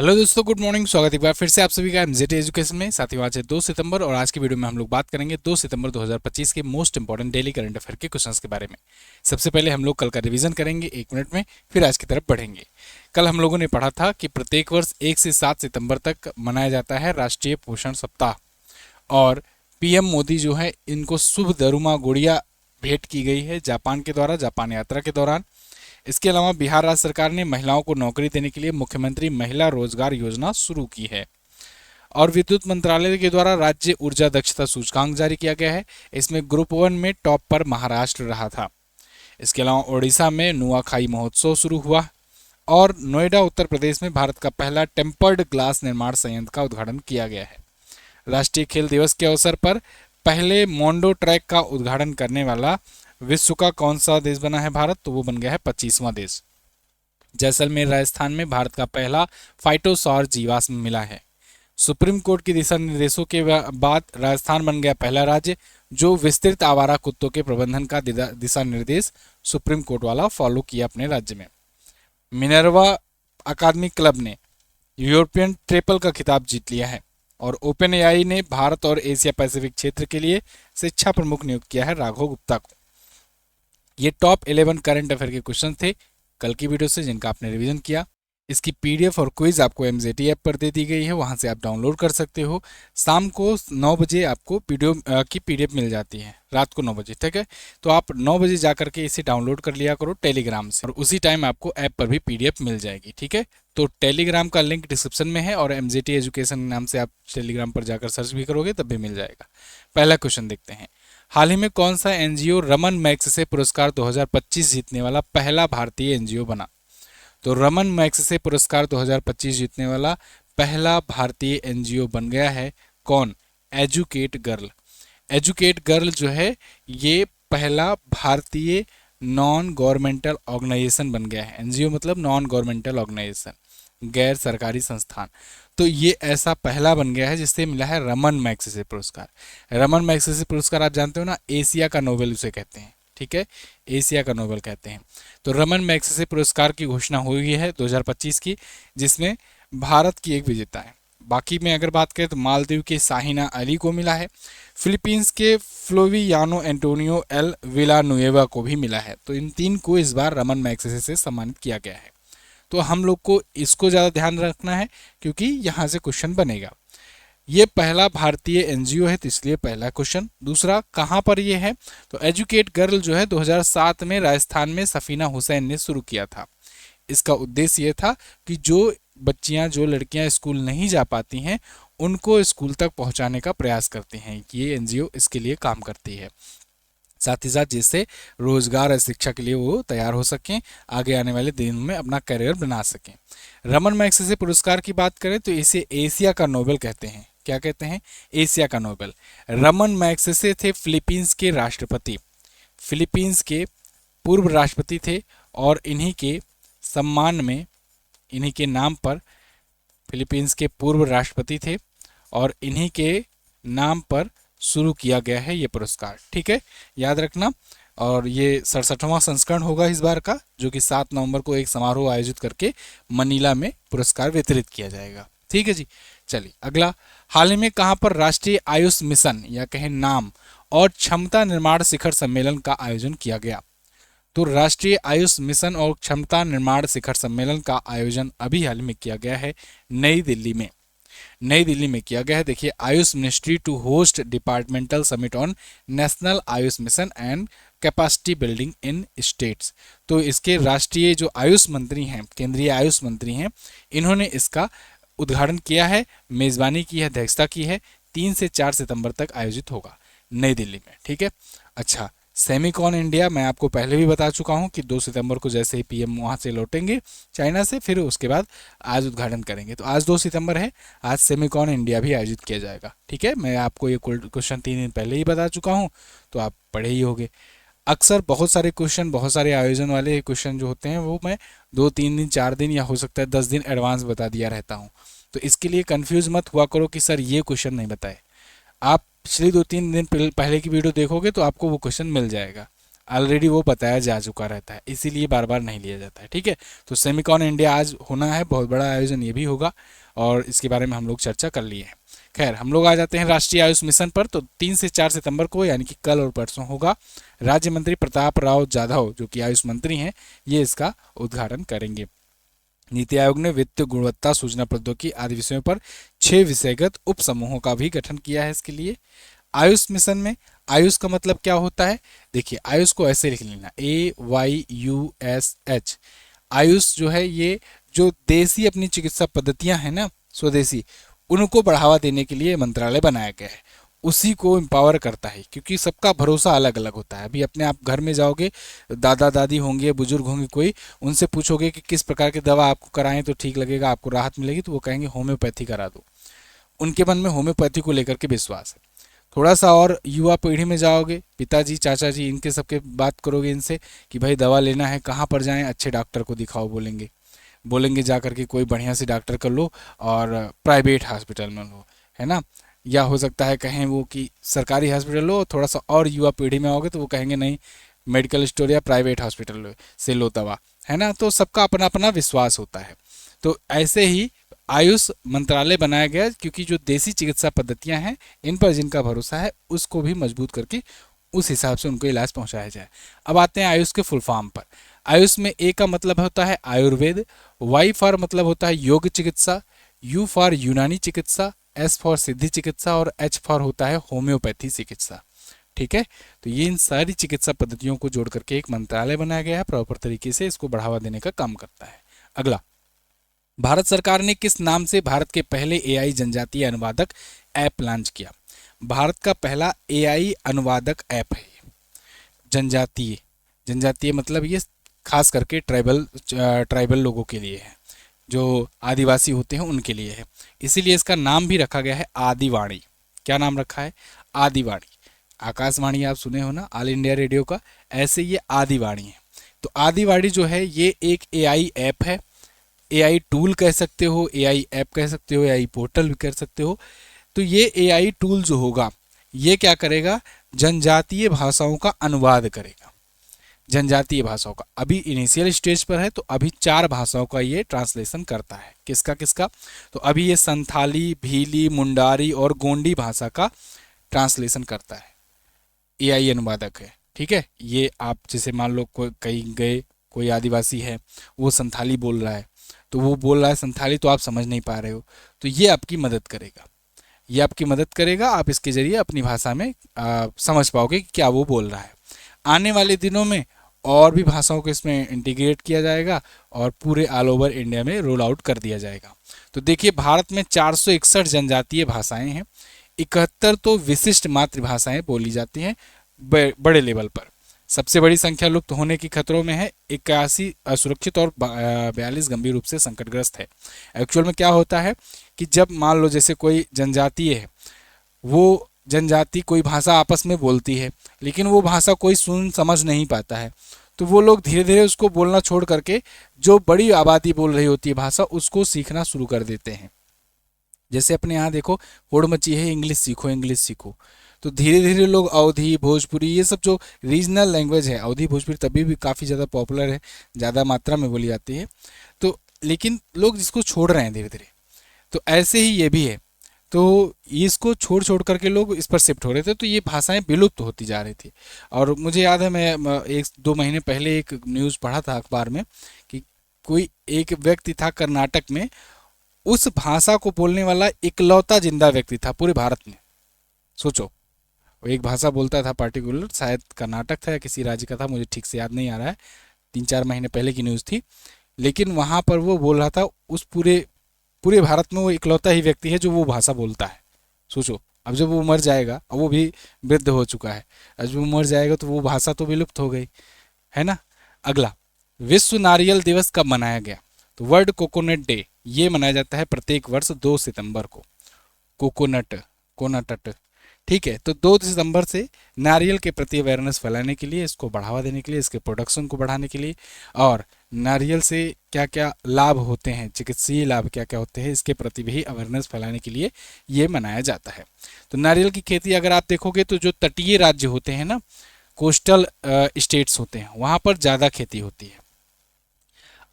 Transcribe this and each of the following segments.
Hello दोस्तों, good morning. स्वागत है एक बार फिर से आप सभी का एमजेटी एजुकेशन में। साथियों, आज है 2 सितंबर और आज की वीडियो में हम लोग बात करेंगे 2 सितंबर 2025 के most important daily current affair के क्वेश्चंस के बारे में। सबसे पहले हम लोग कल का रिवीजन करेंगे 1 मिनट में, फिर आज की तरफ बढ़ेंगे। कल हम लोगों ने पढ़ा था कि प्रत्येक वर्ष 1 से 7 सितंबर तक मनाया जाता है राष्ट्रीय पोषण सप्ताह, और पीएम मोदी जो है इनको शुभ दरुमा गुड़िया भेंट की गई है जापान के द्वारा, जापान यात्रा के दौरान। इसके अलावा बिहार राज्य सरकार ने महिलाओं को नौकरी देने के लिए मुख्यमंत्री महिला रोजगार योजना शुरू की है, और विद्युत मंत्रालय के द्वारा राज्य ऊर्जा दक्षता सूचकांक जारी किया गया है। इसमें ग्रुप 1 में टॉप पर महाराष्ट्र रहा था। इसके अलावा ओडिशा में नुआखाई महोत्सव शुरू हुआ, और नोएडा उत्तर प्रदेश में भारत का पहला टेम्पर्ड ग्लास निर्माण संयंत्र का उद्घाटन किया गया है। राष्ट्रीय खेल दिवस के अवसर पर पहले मोंडो ट्रैक का उद्घाटन करने वाला विश्व का कौन सा देश बना है भारत? तो वो बन गया है 25वां देश। जैसलमेर राजस्थान में भारत का पहला फाइटोसौर जीवाश्म मिला है। सुप्रीम कोर्ट के दिशा निर्देशों के बाद राजस्थान बन गया पहला राज्य जो विस्तृत आवारा कुत्तों के प्रबंधन का दिशा निर्देश सुप्रीम कोर्ट वाला फॉलो किया अपने राज्य में। मिनर्वा अकादमी क्लब ने यूरोपियन ट्रिपल का खिताब जीत लिया है, और ओपन एआई ने भारत और एशिया पैसिफिक क्षेत्र के लिए शिक्षा प्रमुख नियुक्त किया है राघव गुप्ता को। ये टॉप 11 करंट अफेयर के क्वेश्चन थे कल की वीडियो से, जिनका आपने रिवीजन किया। इसकी पीडीएफ और क्विज आपको एमजेटी ऐप पर दे दी गई है, वहां से आप डाउनलोड कर सकते हो। शाम को 9 बजे आपको की पीडीएफ मिल जाती है, रात को 9 बजे, ठीक है। तो आप 9 बजे जा करके इसे डाउनलोड कर लिया करो टेलीग्राम से, और उसी टाइम आपको ऐप पर भी पीडीएफ मिल जाएगी, ठीक है। तो टेलीग्राम का लिंक डिस्क्रिप्शन में है, और एमजेटी एजुकेशन नाम से आप टेलीग्राम पर जाकर सर्च भी करोगे तब भी मिल जाएगा। पहला क्वेश्चन देखते हैं। हाल ही में कौन सा एनजीओ रमन मैग्सेसे पुरस्कार 2025 जीतने वाला पहला भारतीय एनजीओ बना? तो रमन मैग्सेसे पुरस्कार 2025 जीतने वाला पहला भारतीय एनजीओ बन गया है कौन? Educate girl. एजुकेट गर्ल जो है ये पहला भारतीय नॉन गवर्नमेंटल ऑर्गेनाइजेशन बन गया है। एनजीओ मतलब नॉन गवर्नमेंटल ऑर्गेनाइजेशन, गैर सरकारी संस्थान। तो ये ऐसा पहला बन गया है जिससे मिला है रमन मैग्सेसे पुरस्कार। रमन मैग्सेसे पुरस्कार आप जानते हो ना, एशिया का नोबेल उसे कहते हैं, ठीक है, एशिया का नोबेल कहते हैं। तो रमन मैग्सेसे पुरस्कार की घोषणा हुई है 2025 की, जिसमें भारत की एक विजेता है। बाकी में अगर बात करें तो मालदीव के साहिना अली को मिला है, फिलीपींस के फ्लोवियानो एंटोनियो एल विलानुएवा को भी मिला है। तो इन 3 को इस बार रमन मैग्सेसे से सम्मानित किया गया है। तो हम लोग को इसको ज़्यादा ध्यान रखना है क्योंकि यहाँ से क्वेश्चन बनेगा। ये पहला भारतीय एनजीओ है तो इसलिए पहला क्वेश्चन। दूसरा, कहाँ पर ये है? तो एजुकेट गर्ल जो है 2007 में राजस्थान में सफीना हुसैन ने शुरू किया था। इसका उद्देश्य ये था कि जो बच्चियां, जो लड़कियां स्कूल नहीं जा पाती हैं उनको स्कूल तक पहुंचाने का प्रयास करते हैं। ये एनजीओ इसके लिए काम करती है, साथ ही साथ जिससे रोजगार और शिक्षा के लिए वो तैयार हो सकें, आगे आने वाले दिनों में अपना करियर बना सकें। रमन मैग्सेसे पुरस्कार की बात करें तो इसे एशिया का नोबेल कहते हैं। क्या कहते हैं? एशिया का नोबेल। रमन मैग्सेसे थे फिलीपींस के राष्ट्रपति, फिलीपींस के पूर्व राष्ट्रपति थे, और इन्हीं के सम्मान में, इन्हीं के नाम पर फिलीपींस के पूर्व राष्ट्रपति थे और इन्हीं के नाम पर शुरू किया गया है ये पुरस्कार, ठीक है, याद रखना। और ये 67वां संस्करण होगा इस बार का, जो कि 7 नवंबर को एक समारोह आयोजित करके मनीला में पुरस्कार वितरित किया जाएगा, ठीक है जी। चलिए अगला, हाल ही में कहाँ पर राष्ट्रीय आयुष मिशन या कहें नाम और क्षमता निर्माण शिखर सम्मेलन का आयोजन किया गया? तो राष्ट्रीय आयुष मिशन और क्षमता निर्माण शिखर सम्मेलन का आयोजन अभी हाल में किया गया है नई दिल्ली में। नई दिल्ली में किया गया है। देखिए, AYUSH ministry to host departmental summit on national AYUSH mission and capacity building in states. तो इसके राष्ट्रीय जो आयुष मंत्री हैं, केंद्रीय आयुष मंत्री हैं, इन्होंने इसका उद्घाटन किया है, मेजबानी की है, अध्यक्षता की है। 3 से 4 सितंबर तक आयोजित होगा नई दिल्ली में, ठीक है। अच्छा, सेमिकॉन इंडिया मैं आपको पहले भी बता चुका हूं कि 2 सितंबर को जैसे ही पीएम वहां से लौटेंगे चाइना से, फिर उसके बाद आज उद्घाटन करेंगे। तो आज 2 सितंबर है, आज सेमिकॉन इंडिया भी आयोजित किया जाएगा, ठीक है। मैं आपको ये क्वेश्चन 3 दिन पहले ही बता चुका हूँ, तो आप पढ़े ही होंगे। अक्सर बहुत सारे क्वेश्चन, बहुत सारे आयोजन वाले क्वेश्चन जो होते हैं वो मैं 2-3 दिन, 4 दिन या हो सकता है 10 दिन एडवांस बता दिया रहता हूँ। तो इसके लिए कंफ्यूज मत हुआ करो कि सर ये क्वेश्चन नहीं बताए। आप पिछली 2-3 दिन पहले की वीडियो देखोगे तो आपको वो क्वेश्चन मिल जाएगा। ऑलरेडी वो बताया जा चुका रहता है, इसीलिए बार बार नहीं लिया जाता है। ठीक है, तो सेमिकॉन इंडिया आज होना है, बहुत बड़ा आयोजन ये भी होगा और इसके बारे में हम लोग चर्चा कर लिए हैं। खैर, हम लोग आ जाते हैं राष्ट्रीय आयुष मिशन पर। तो 3 से 4 सितंबर को यानी कि कल और परसों होगा। राज्य मंत्री प्रताप राव जाधव जो कि आयुष मंत्री हैं, ये इसका उद्घाटन करेंगे। नीति आयोग ने वित्त, गुणवत्ता, सूचना प्रौद्योगिकी आदि विषयों पर 6 विषयगत उप समूहों का भी गठन किया है इसके लिए। आयुष मिशन में आयुष का मतलब क्या होता है, देखिए आयुष को ऐसे लिख लेना, AYUSH। आयुष जो है ये जो देसी अपनी चिकित्सा पद्धतियां हैं ना, स्वदेशी, उनको बढ़ावा देने के लिए मंत्रालय बनाया गया है, उसी को एम्पावर करता है, क्योंकि सबका भरोसा अलग अलग होता है। अभी अपने आप घर में जाओगे, दादा दादी होंगे, बुजुर्ग होंगे कोई, उनसे पूछोगे कि किस प्रकार की दवा आपको कराएं तो ठीक लगेगा, आपको राहत मिलेगी, तो वो कहेंगे होम्योपैथी करा दो। उनके मन में होम्योपैथी को लेकर के विश्वास है। थोड़ा सा और युवा पीढ़ी में जाओगे, पिताजी, चाचा जी, इनके सबके बात करोगे इनसे कि भाई दवा लेना है, कहाँ पर जाएं, अच्छे डॉक्टर को दिखाओ, बोलेंगे बोलेंगे जा करके कोई बढ़िया से डॉक्टर कर लो और प्राइवेट हॉस्पिटल में लो, है ना। या हो सकता है कहें वो कि सरकारी हॉस्पिटल लो। थोड़ा सा और युवा पीढ़ी में आओगे तो वो कहेंगे नहीं, मेडिकल स्टोर या प्राइवेट हॉस्पिटल से लो दवा, है ना। तो सबका अपना अपना विश्वास होता है। तो ऐसे ही आयुष मंत्रालय बनाया गया, क्योंकि जो देसी चिकित्सा पद्धतियां हैं इन पर जिनका भरोसा है उसको भी मजबूत करके उस हिसाब से उनको इलाज पहुंचाया जाए। अब आते हैं आयुष के फुल फॉर्म पर। आयुष में ए का मतलब होता है आयुर्वेद, वाई फॉर मतलब होता है योग चिकित्सा, यू फॉर यूनानी चिकित्सा, एस फॉर सिद्धि चिकित्सा और एच फॉर होता है होम्योपैथी चिकित्सा। ठीक है, तो ये इन सारी चिकित्सा पद्धतियों को जोड़ करके एक मंत्रालय बनाया गया है, प्रॉपर तरीके से इसको बढ़ावा देने का काम करता है। अगला, भारत सरकार ने किस नाम से भारत के पहले एआई जनजातीय अनुवादक ऐप लॉन्च किया? भारत का पहला एआई अनुवादक ऐप है जनजातीय। जनजातीय मतलब ये खास करके ट्राइबल लोगों के लिए है, जो आदिवासी होते हैं उनके लिए है, इसीलिए इसका नाम भी रखा गया है आदिवाणी। क्या नाम रखा है? आदिवाणी। आकाशवाणी आप सुने हो ना, ऑल इंडिया रेडियो का, ऐसे ये आदिवाणी है। तो आदिवाणी जो है ये एक एआई ऐप है, एआई टूल कह सकते हो, एआई ऐप कह सकते हो, एआई पोर्टल भी कह सकते हो। तो ये एआई टूल जो होगा ये क्या करेगा? जनजातीय भाषाओं का अनुवाद करेगा। जनजातीय भाषाओं का अभी इनिशियल स्टेज पर है, तो अभी 4 भाषाओं का ये ट्रांसलेशन करता है। किसका किसका? तो अभी ये संथाली, भीली, मुंडारी और गोंडी भाषा का ट्रांसलेशन करता है, एआई अनुवादक है। ठीक है, ये आप जैसे मान लो कहीं गए, कोई आदिवासी है वो संथाली बोल रहा है, तो वो बोल रहा है संथाली, तो आप समझ नहीं पा रहे हो, तो ये आपकी मदद करेगा, ये आपकी मदद करेगा। आप इसके जरिए अपनी भाषा में समझ पाओगे कि क्या वो बोल रहा है। आने वाले दिनों में और भी भाषाओं को इसमें इंटीग्रेट किया जाएगा और पूरे ऑल ओवर इंडिया में रोल आउट कर दिया जाएगा। तो देखिए, भारत में 461 जनजातीय भाषाएं हैं, 71 तो विशिष्ट मातृभाषाएं बोली जाती हैं बड़े लेवल पर। सबसे बड़ी संख्या लुप्त होने की खतरों में है, 81 असुरक्षित और 42 गंभीर रूप से संकटग्रस्त है। एक्चुअल में क्या होता है कि जब मान लो जैसे कोई जनजातीय है, वो जनजाति कोई भाषा आपस में बोलती है, लेकिन वो भाषा कोई सुन समझ नहीं पाता है, तो वो लोग धीरे धीरे उसको बोलना छोड़ करके जो बड़ी आबादी बोल रही होती है भाषा, उसको सीखना शुरू कर देते हैं। जैसे अपने यहाँ देखो होड़ मची है, इंग्लिश सीखो, इंग्लिश सीखो। तो धीरे धीरे लोग अवधी, भोजपुरी, ये सब जो रीजनल लैंग्वेज है, अवधी भोजपुरी तभी भी काफ़ी ज़्यादा पॉपुलर है, ज़्यादा मात्रा में बोली जाती है, तो लेकिन लोग इसको छोड़ रहे हैं धीरे धीरे। तो ऐसे ही ये भी है, तो इसको छोड़ छोड़ करके लोग इस पर शिफ्ट हो रहे थे, तो ये भाषाएं विलुप्त होती जा रही थी। और मुझे याद है, मैं 1-2 महीने पहले एक न्यूज़ पढ़ा था अखबार में कि कोई एक व्यक्ति था कर्नाटक में, उस भाषा को बोलने वाला इकलौता जिंदा व्यक्ति था पूरे भारत में। सोचो, वो एक भाषा बोलता था पार्टिकुलर, शायद कर्नाटक था या किसी राज्य का था, मुझे ठीक से याद नहीं आ रहा है, 3-4 महीने पहले की न्यूज़ थी। लेकिन वहाँ पर वो बोल रहा था, उस पूरे पूरे भारत में वो इकलौता ही व्यक्ति है जो वो भाषा बोलता है। सोचो, अब जब वो मर जाएगा, अब वो भी वृद्ध हो चुका है, अब जब वो मर जाएगा तो वो भाषा तो विलुप्त हो गई, है ना। अगला, विश्व नारियल दिवस कब मनाया गया? तो वर्ल्ड कोकोनट डे ये मनाया जाता है प्रत्येक वर्ष 2 सितंबर को। कोकोनट, कोनाटट, ठीक है। तो 2 सितंबर से नारियल के प्रति अवेयरनेस फैलाने के लिए, इसको बढ़ावा देने के लिए, इसके प्रोडक्शन को बढ़ाने के लिए, और नारियल से क्या क्या लाभ होते हैं, चिकित्सीय लाभ क्या क्या होते हैं, इसके प्रति भी अवेयरनेस फैलाने के लिए ये मनाया जाता है। तो नारियल की खेती अगर आप देखोगे तो जो तटीय राज्य होते हैं ना, कोस्टल स्टेट्स होते हैं वहाँ पर ज़्यादा खेती होती है।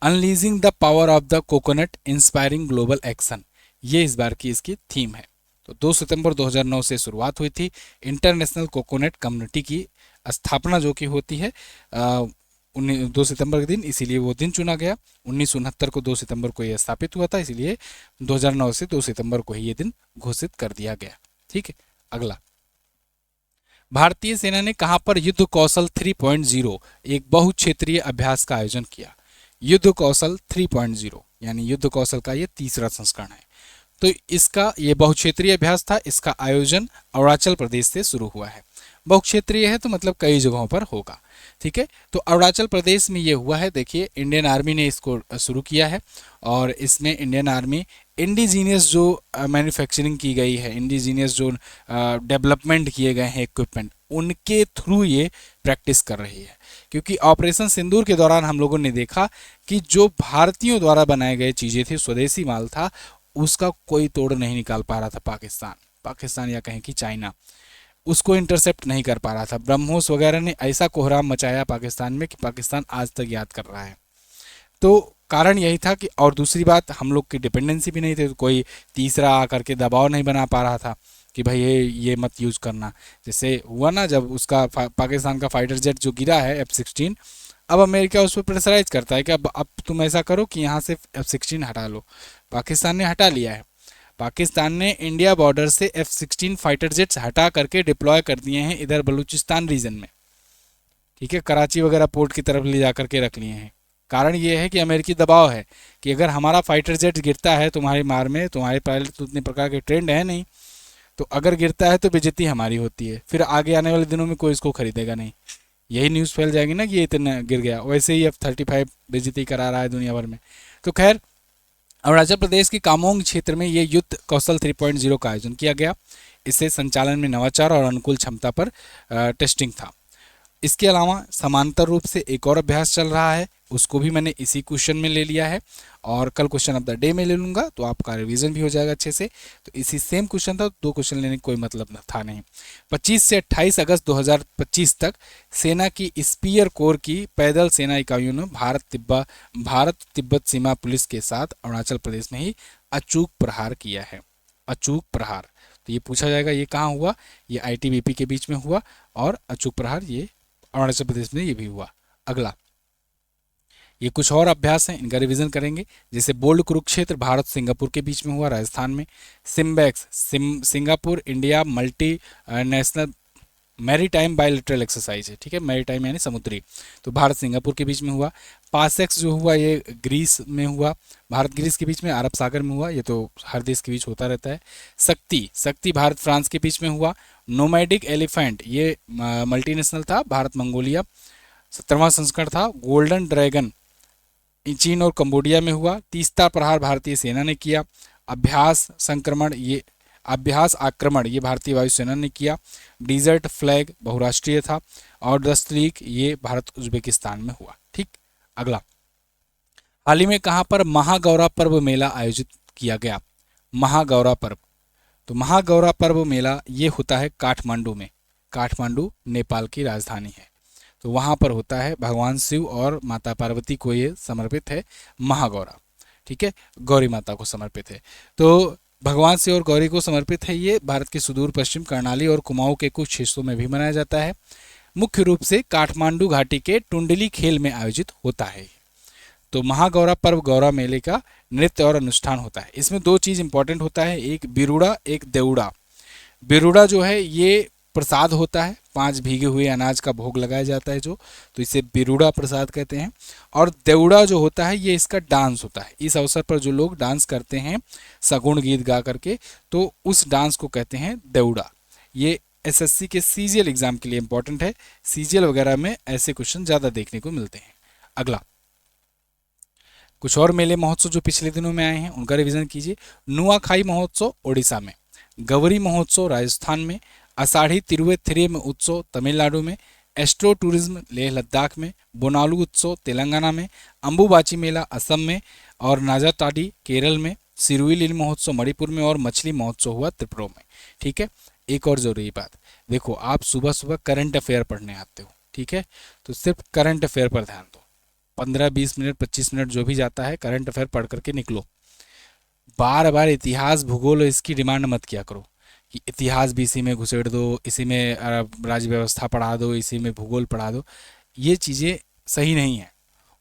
Unleashing the power of the coconut inspiring global action, ये इस बार की इसकी थीम है। तो 2 सितंबर 2009 से शुरुआत हुई थी इंटरनेशनल कोकोनट कम्युनिटी की स्थापना जो कि होती है 2 सितंबर के दिन, इसीलिए वो दिन चुना गया। 1969 को 2 सितंबर को यह स्थापित हुआ था, इसीलिए 2009 से 2 सितंबर को ही ये दिन घोषित कर दिया गया। ठीक है, अगला, भारतीय सेना ने कहां पर युद्ध कौशल 3.0 एक बहुक्षेत्रीय अभ्यास का आयोजन किया। युद्ध कौशल 3.0 यानी युद्ध कौशल का ये तीसरा संस्करण है। तो इसका ये बहुक्षेत्रीय अभ्यास था, इसका आयोजन अरुणाचल प्रदेश से शुरू हुआ है। बहुक्षेत्रीय है तो मतलब कई जगहों पर होगा। ठीक है, तो अरुणाचल प्रदेश में ये हुआ है। देखिए, इंडियन आर्मी ने इसको शुरू किया है और इसमें इंडियन आर्मी इंडिजीनियस जो मैन्युफैक्चरिंग की गई है, इंडिजीनियस जो डेवलपमेंट किए गए हैं इक्विपमेंट, उनके थ्रू ये प्रैक्टिस कर रही है। क्योंकि ऑपरेशन सिंदूर के दौरान हम लोगों ने देखा कि जो भारतीयों द्वारा बनाए गए चीज़ें थी, स्वदेशी माल था, उसका कोई तोड़ नहीं निकाल पा रहा था पाकिस्तान या कहें कि चाइना, उसको इंटरसेप्ट नहीं कर पा रहा था। ब्रह्मोस वगैरह ने ऐसा कोहराम मचाया पाकिस्तान में कि पाकिस्तान आज तक याद कर रहा है। तो कारण यही था कि, और दूसरी बात, हम लोग की डिपेंडेंसी भी नहीं थी, तो कोई तीसरा आकर के दबाव नहीं बना पा रहा था कि भाई ये मत यूज़ करना। जैसे हुआ ना, जब उसका पाकिस्तान का फाइटर जेट जो गिरा है F-16, अब अमेरिका उस पर प्रेशराइज करता है कि अब तुम ऐसा करो कि यहाँ से F-16 हटा लो। पाकिस्तान ने हटा लिया है। पाकिस्तान ने इंडिया बॉर्डर से F-16 फाइटर जेट्स हटा करके डिप्लॉय कर दिए हैं इधर बलूचिस्तान रीजन में। ठीक है, कराची वगैरह पोर्ट की तरफ ले जा करके रख लिए हैं। कारण ये है कि अमेरिकी दबाव है कि अगर हमारा फाइटर जेट गिरता है तुम्हारी मार में, तुम्हारे पायलट तो उतने प्रकार के ट्रेंड है नहीं, तो अगर गिरता है तो बेइज्जती हमारी होती है, फिर आगे आने वाले दिनों में कोई इसको खरीदेगा नहीं। यही न्यूज़ फैल जाएगी ना कि ये इतना गिर गया। वैसे ही F-35 बेइज्जती करा रहा है दुनिया भर में। तो खैर, अरुणाचल प्रदेश के कामोंग क्षेत्र में ये युद्ध कौशल 3.0 का आयोजन किया गया। इससे संचालन में नवाचार और अनुकूल क्षमता पर टेस्टिंग था। इसके अलावा समांतर रूप से एक और अभ्यास चल रहा है, उसको भी मैंने इसी क्वेश्चन में ले लिया है और कल क्वेश्चन ऑफ द डे में ले लूँगा, तो आपका रिवीजन भी हो जाएगा अच्छे से। तो इसी सेम क्वेश्चन था, 2 क्वेश्चन लेने का कोई मतलब था नहीं। 25 से 28 अगस्त 2025 तक सेना की स्पीयर कोर की पैदल सेना इकाइयों ने भारत तिब्बत सीमा पुलिस के साथ अरुणाचल प्रदेश में ही अचूक प्रहार किया है। अचूक प्रहार, तो ये पूछा जाएगा ये कहाँ हुआ, ये ITBP के बीच में हुआ, और अचूक प्रहार ये अरुणाचल प्रदेश में ये भी हुआ। अगला, ये कुछ और अभ्यास हैं, इनका रिवीजन करेंगे। जैसे बोल्ड कुरुक्षेत्र भारत सिंगापुर के बीच में हुआ राजस्थान में। SIMBEX Singapore India multi national maritime bilateral exercise है। ठीक है, मैरीटाइम यानी समुद्री, तो भारत सिंगापुर के बीच में हुआ। पासेक्स जो हुआ ये ग्रीस में हुआ, भारत ग्रीस के बीच में, अरब सागर में हुआ, ये तो हर देश के बीच होता रहता है। शक्ति भारत फ्रांस के बीच में हुआ। नोमैडिक एलिफेंट ये मल्टीनेशनल था, भारत मंगोलिया, 17वां संस्करण था। गोल्डन ड्रैगन चीन और कंबोडिया में हुआ। तीस्ता प्रहार भारतीय सेना ने किया। अभ्यास आक्रमण ये भारतीय वायुसेना ने किया। डिजर्ट फ्लैग बहुराष्ट्रीय था। और दस्तलीक ये भारत उज्बेकिस्तान में हुआ। ठीक, अगला, हाल ही में कहाँ पर महागौरा पर्व मेला आयोजित किया गया। महागौरा पर्व, तो महागौरा पर्व मेला ये होता है काठमांडू में। काठमांडू नेपाल की राजधानी है, तो वहाँ पर होता है। भगवान शिव और माता पार्वती को ये समर्पित है महागौरा। ठीक है, गौरी माता को समर्पित है। तो भगवान शिव और गौरी को समर्पित है ये। भारत के सुदूर पश्चिम कर्णाली और कुमाऊं के कुछ हिस्सों में भी मनाया जाता है। मुख्य रूप से काठमांडू घाटी के टुंडली खेल में आयोजित होता है। तो महागौरा पर्व गौरा मेले का नृत्य और अनुष्ठान होता है। इसमें 2 चीज़ इंपॉर्टेंट होता है, एक बिरुड़ा एक देउड़ा। बिरुड़ा जो है ये प्रसाद होता है, 5 भीगे हुए अनाज का भोग लगाया जाता है जो, तो इसे बिरुड़ा प्रसाद कहते हैं। और देउड़ा जो होता है ये इसका डांस होता है। इस अवसर पर जो लोग डांस करते हैं सगुण गीत गा करके, तो उस डांस को कहते हैं देउड़ा। ये SSC के CGL एग्जाम के लिए इंपॉर्टेंट है। CGL वगैरह में ऐसे क्वेश्चन ज़्यादा देखने को मिलते हैं। अगला, कुछ और मेले महोत्सव जो पिछले दिनों में आए हैं उनका रिवीजन कीजिए। नुआखाई महोत्सव ओडिशा में, गौरी महोत्सव राजस्थान में, आषाढ़ी तिरुवेथिरियम उत्सव तमिलनाडु में, एस्ट्रो टूरिज्म लेह लद्दाख में, बोनालू उत्सव तेलंगाना में, अंबुबाची मेला असम में और नाजाताडी केरल में, सिरुई लील महोत्सव मणिपुर में और मछली महोत्सव हुआ त्रिपुरा में। ठीक है, एक और ज़रूरी बात, देखो आप सुबह सुबह करंट अफेयर पढ़ने आते हो, ठीक है, तो सिर्फ करंट अफेयर पर ध्यान दो, 15-20 मिनट 25 मिनट जो भी जाता है करंट अफेयर पढ़ करके निकलो। बार बार इतिहास भूगोल इसकी डिमांड मत किया करो कि इतिहास भी इसी में घुसेड़ दो, इसी में राज्य व्यवस्था पढ़ा दो, इसी में भूगोल पढ़ा दो। ये चीज़ें सही नहीं है,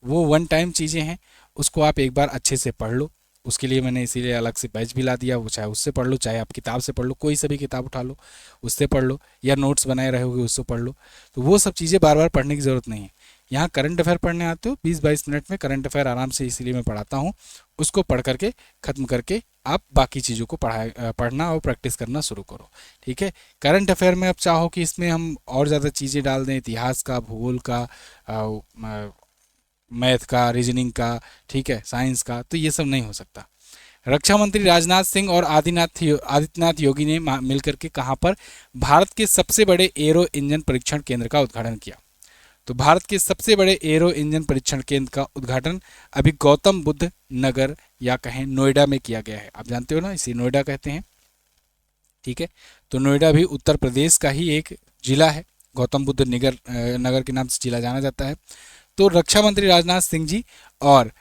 वो वन टाइम चीज़ें हैं, उसको आप एक बार अच्छे से पढ़ लो। उसके लिए मैंने इसीलिए अलग से बैच भी ला दिया, वो चाहे उससे पढ़ लो, चाहे आप किताब से पढ़ लो, कोई सा भी किताब उठा लो उससे पढ़ लो, या नोट्स बनाए रहोगे उससे पढ़ लो। तो वो सब चीज़ें बार बार पढ़ने की ज़रूरत नहीं है। यहाँ करंट अफेयर पढ़ने आते हो 20-22 मिनट में करंट अफेयर आराम से इसीलिए मैं पढ़ाता हूँ, उसको पढ़ करके ख़त्म करके आप बाकी चीज़ों को पढ़ना और प्रैक्टिस करना शुरू करो, ठीक है। करंट अफेयर में अब चाहो कि इसमें हम और ज़्यादा चीज़ें डाल दें, इतिहास का, भूगोल का, मैथ का, रीजनिंग का, ठीक है, साइंस का, तो ये सब नहीं हो सकता। रक्षा मंत्री राजनाथ सिंह और आदित्यनाथ योगी ने मिलकर के कहाँ पर भारत के सबसे बड़े एरो इंजन परीक्षण केंद्र का उद्घाटन किया। तो भारत के सबसे बड़े एरो इंजन परीक्षण केंद्र का उद्घाटन अभी गौतम बुद्ध नगर या कहें नोएडा में किया गया है। आप जानते हो ना, इसे नोएडा कहते हैं, ठीक है। तो नोएडा भी उत्तर प्रदेश का ही एक जिला है, गौतम बुद्ध नगर के नाम से जिला जाना जाता है। तो रक्षा मंत्री राजनाथ सिंह जी और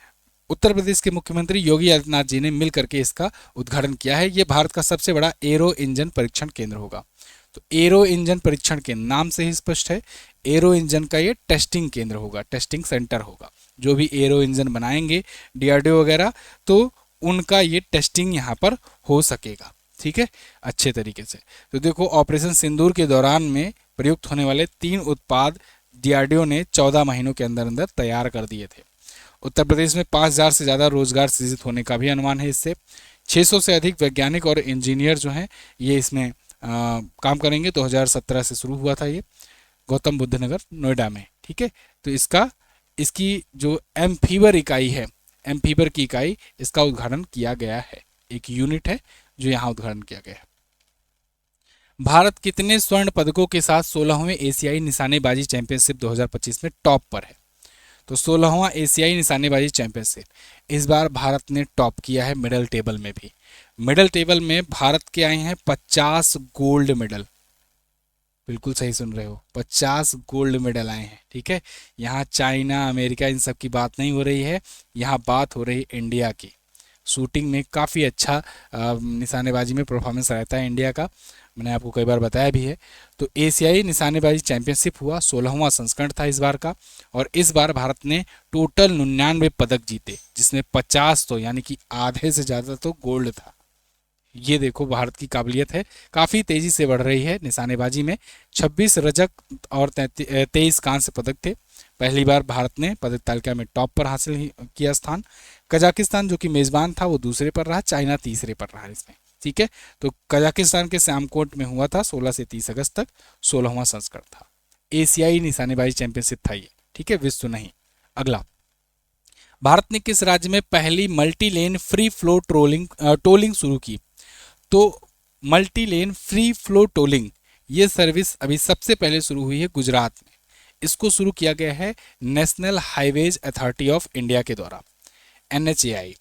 उत्तर प्रदेश के मुख्यमंत्री योगी आदित्यनाथ जी ने मिल करके इसका उद्घाटन किया है। ये भारत का सबसे बड़ा एरो इंजन परीक्षण केंद्र होगा। तो एरो इंजन परीक्षण केंद्र नाम से ही स्पष्ट है, एरो इंजन का ये टेस्टिंग केंद्र होगा, टेस्टिंग सेंटर होगा। जो भी एरो इंजन बनाएंगे डीआरडीओ वगैरह, तो उनका ये टेस्टिंग यहाँ पर हो सकेगा, ठीक है, अच्छे तरीके से। तो देखो ऑपरेशन सिंदूर के दौरान में प्रयुक्त होने वाले 3 उत्पाद डीआरडीओ ने 14 महीनों के अंदर अंदर तैयार कर दिए थे। उत्तर प्रदेश में 5,000 से ज़्यादा रोजगार सृजित होने का भी अनुमान है इससे। 600 से अधिक वैज्ञानिक और इंजीनियर जो हैं ये इसमें काम करेंगे। 2017 से शुरू हुआ था ये गौतम बुद्ध नगर नोएडा में, ठीक है। तो इसकी जो एम्फीबर इकाई है, एम्फीबर की इकाई, इसका उद्घाटन किया गया है, एक यूनिट है जो यहाँ उद्घाटन किया गया है। भारत कितने स्वर्ण पदकों के साथ 16वें एशियाई निशानेबाजी चैंपियनशिप 2025 में टॉप पर है? तो 16वां एशियाई निशानेबाजी चैंपियनशिप इस बार भारत ने टॉप किया है मेडल टेबल में भी। मेडल टेबल में भारत के आए हैं 50 गोल्ड मेडल, बिल्कुल सही सुन रहे हो, 50 गोल्ड मेडल आए हैं, ठीक है। यहाँ चाइना, अमेरिका, इन सब की बात नहीं हो रही है, यहाँ बात हो रही इंडिया की। शूटिंग में काफ़ी अच्छा निशानेबाजी में परफॉर्मेंस रहता है इंडिया का, मैंने आपको कई बार बताया भी है। तो एशियाई निशानेबाजी चैंपियनशिप हुआ, 16वां संस्करण था इस बार का, और इस बार भारत ने टोटल 99 पदक जीते, जिसमें 50 तो यानी कि आधे से ज़्यादा तो गोल्ड था। ये देखो भारत की काबिलियत है, काफ़ी तेज़ी से बढ़ रही है निशानेबाजी में। 26 रजत और 23 कांस्य पदक थे। पहली बार भारत ने पदक तालिका में टॉप पर हासिल किया स्थान। कजाकिस्तान जो कि मेज़बान था वो दूसरे पर रहा, चाइना तीसरे पर रहा इसमें, ठीक है। तो कजाकिस्तान के श्यामकोट में हुआ था 16 से 30 अगस्त तक, 16वां संस्करण था। एशियाई निशानेबाजी चैंपियनशिप था ये, ठीक है, विश्व नहीं। अगला, भारत ने किस राज्य में पहली multi lane free flow tolling शुरू की? तो multi lane free flow tolling ये सर्विस अभी सबसे पहले शुरू हुई है गुजरात में। इसको शुरू किया गया है national highways authority of India के द्वारा, NHAI।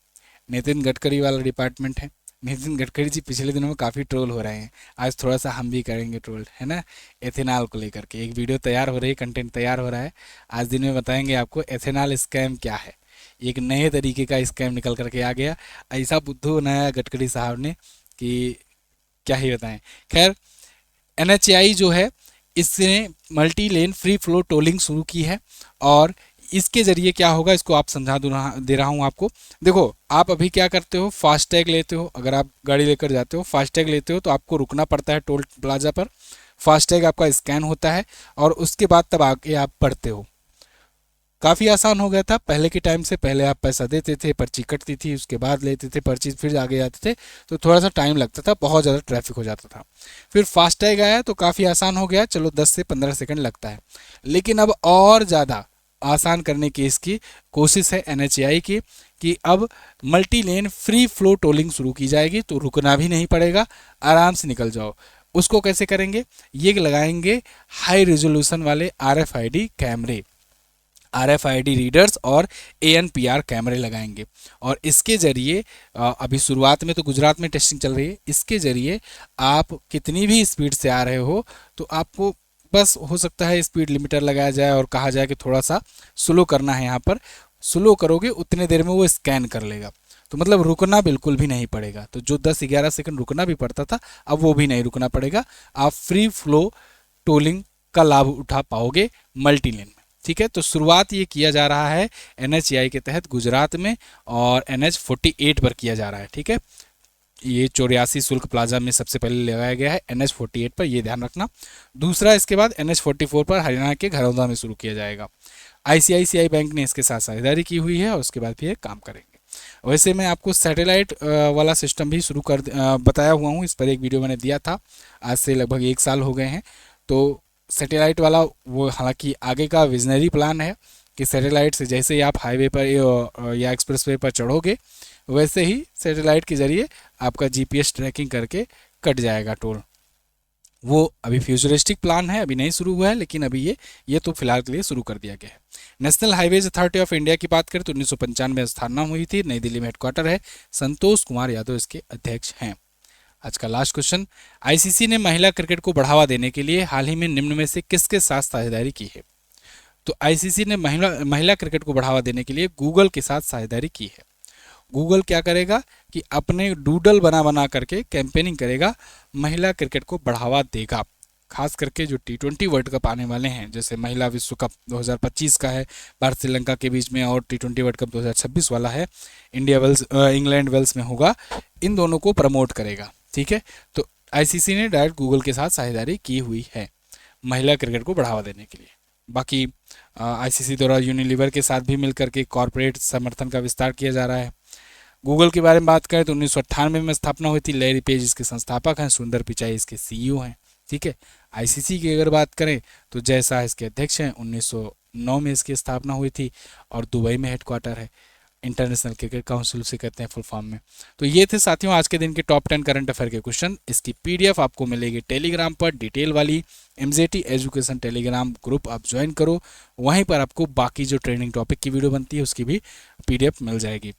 नितिन गडकरी वाला डिपार्टमेंट है। नितिन गडकरी जी पिछले दिनों में काफ़ी ट्रोल हो रहे हैं, आज थोड़ा सा हम भी करेंगे ट्रोल, है ना। एथेनॉल को लेकर के एक वीडियो तैयार हो रही है, कंटेंट तैयार हो रहा है, आज दिन में बताएंगे आपको एथेनॉल स्कैम क्या है। एक नए तरीके का स्कैम निकल करके आ गया, ऐसा बुद्धू बनाया गडकरी साहब ने कि क्या ही बताएं। खैर, NHAI जो है इसने multi lane free flow tolling शुरू की है, और इसके ज़रिए क्या होगा इसको आप समझा दे रहा हूँ आपको। देखो आप अभी क्या करते हो, फास्टैग लेते हो, अगर आप गाड़ी लेकर जाते हो फास्टैग लेते हो तो आपको रुकना पड़ता है टोल प्लाजा पर, फास्टैग आपका स्कैन होता है और उसके बाद तब आगे आप बढ़ते हो। काफ़ी आसान हो गया था पहले के टाइम से, पहले आप पैसा देते थे, पर्ची कटती थी, उसके बाद लेते थे पर्ची, फिर आगे जाते थे, तो थोड़ा सा टाइम लगता था, बहुत ज़्यादा ट्रैफिक हो जाता था। फिर फास्टैग आया तो काफ़ी आसान हो गया, चलो 10 से 15 सेकंड लगता है। लेकिन अब और ज़्यादा आसान करने की इसकी कोशिश है NHAI की, कि अब multi lane free flow tolling शुरू की जाएगी, तो रुकना भी नहीं पड़ेगा, आराम से निकल जाओ। उसको कैसे करेंगे, ये लगाएंगे हाई रेजोल्यूशन वाले RFID कैमरे। RFID रीडर्स और ANPR कैमरे लगाएंगे। और इसके ज़रिए अभी शुरुआत में तो गुजरात में टेस्टिंग चल रही है, इसके ज़रिए आप कितनी भी स्पीड से आ रहे हो तो आपको बस हो सकता है स्पीड लिमिटर लगाया जाए और कहा जाए कि थोड़ा सा स्लो करना है, यहाँ पर स्लो करोगे उतने देर में वो स्कैन कर लेगा। तो मतलब रुकना बिल्कुल भी नहीं पड़ेगा। तो जो 10-11 सेकंड रुकना भी पड़ता था अब वो भी नहीं रुकना पड़ेगा। आप फ्री फ्लो टोलिंग का लाभ उठा पाओगे मल्टी लेन में। ठीक है, तो शुरुआत ये किया जा रहा है NHAI के तहत गुजरात में और NH48 पर किया जा रहा है। ठीक है, ये 84 शुल्क प्लाजा में सबसे पहले लगाया गया है NH48 पर, ये ध्यान रखना। दूसरा इसके बाद NH44 पर हरियाणा के घरौंदा में शुरू किया जाएगा। ICICI बैंक ने इसके साथ साझेदारी की हुई है और उसके बाद भी ये काम करेंगे। वैसे मैं आपको सैटेलाइट वाला सिस्टम भी शुरू कर बताया हुआ हूँ, इस पर एक वीडियो मैंने दिया था, आज से लगभग 1 साल हो गए हैं। तो सैटेलाइट वाला वो हालांकि आगे का विजनरी प्लान है कि सैटेलाइट से जैसे ही आप हाईवे पर या एक्सप्रेसवे पर चढ़ोगे वैसे ही सैटेलाइट के ज़रिए आपका GPS ट्रैकिंग करके कट जाएगा टोल। वो अभी फ्यूचरिस्टिक प्लान है, अभी नहीं शुरू हुआ है, लेकिन अभी ये तो फिलहाल के लिए शुरू कर दिया गया है। National highways authority of India की बात करें तो 1995 में स्थापना हुई थी, नई दिल्ली में हेडक्वार्टर है, संतोष कुमार यादव इसके अध्यक्ष हैं। आज का लास्ट क्वेश्चन, ICC ने महिला क्रिकेट को बढ़ावा देने के लिए हाल ही में निम्न में से किसके साथ साझेदारी की है? तो ICC ने महिला क्रिकेट को बढ़ावा देने के लिए गूगल के साथ साझेदारी की है। गूगल क्या करेगा कि अपने डूडल बना बना करके कैंपेनिंग करेगा, महिला क्रिकेट को बढ़ावा देगा। खास करके जो T20 वर्ल्ड कप आने वाले हैं, जैसे महिला विश्व कप 2025 का है भारत श्रीलंका के बीच में, और T20 वर्ल्ड कप 2026 वाला है इंग्लैंड वेल्स में होगा, इन दोनों को प्रमोट करेगा। ठीक है, तो ICC ने डायरेक्ट गूगल के साथ साझेदारी की हुई है महिला क्रिकेट को बढ़ावा देने के लिए। बाकी ICC द्वारा यूनिलीवर के साथ भी मिलकर के कॉरपोरेट समर्थन का विस्तार किया जा रहा है। गूगल के बारे में बात करें तो 1998 में स्थापना हुई थी, लैरी पेज इसके संस्थापक हैं, सुंदर पिचाई इसके CEO हैं। ठीक है, ICC की अगर बात करें तो जय शाह इसके अध्यक्ष हैं, 1909 में इसकी स्थापना हुई थी और दुबई में हेडक्वार्टर है, इंटरनेशनल क्रिकेट काउंसिल से कहते हैं फुल फॉर्म में। तो ये थे साथियों आज के दिन के टॉप 10 करंट अफेयर के क्वेश्चन। इसकी PDF आपको मिलेगी टेलीग्राम पर, डिटेल वाली। MJT एजुकेशन टेलीग्राम ग्रुप आप ज्वाइन करो, वहीं पर आपको बाकी जो ट्रेनिंग टॉपिक की वीडियो बनती है उसकी भी PDF मिल जाएगी।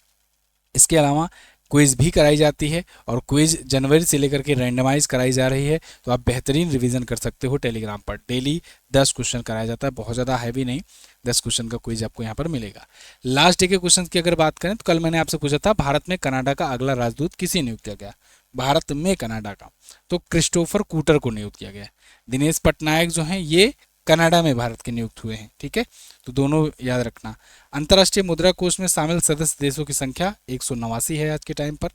इसके अलावा क्विज़ भी कराई जाती है और क्विज़ जनवरी से लेकर के रैंडमाइज कराई जा रही है, तो आप बेहतरीन रिवीजन कर सकते हो टेलीग्राम पर। डेली 10 क्वेश्चन कराया जाता है, बहुत ज़्यादा हैवी नहीं, 10 क्वेश्चन का क्विज आपको यहाँ पर मिलेगा। लास्ट डे के क्वेश्चन की अगर बात करें तो कल मैंने आपसे पूछा था भारत में कनाडा का अगला राजदूत किसे नियुक्त किया गया? भारत में कनाडा का तो क्रिस्टोफर कूटर को नियुक्त किया गया। दिनेश पटनायक जो हैं ये कनाडा में भारत के नियुक्त हुए हैं। ठीक है, तो दोनों याद रखना। अंतर्राष्ट्रीय मुद्रा कोष में शामिल सदस्य देशों की संख्या 189 है आज के टाइम पर।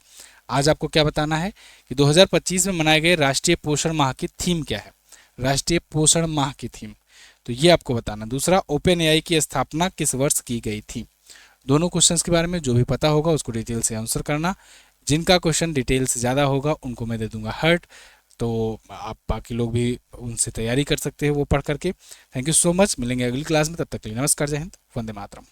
आज आपको क्या बताना है कि 2025 में मनाए गए राष्ट्रीय पोषण माह की थीम क्या है? राष्ट्रीय पोषण माह की थीम, तो ये आपको बताना। दूसरा, OpenAI की स्थापना किस वर्ष की गई थी? दोनों क्वेश्चंस के बारे में जो भी पता होगा उसको डिटेल से आंसर करना। जिनका क्वेश्चन डिटेल से ज़्यादा होगा उनको मैं दे दूंगा हर्ट, तो आप बाकी लोग भी उनसे तैयारी कर सकते हैं वो पढ़ करके। थैंक यू सो मच, मिलेंगे अगली क्लास में, तब तक के लिए नमस्कार, जय हिंद, वंदे मातरम।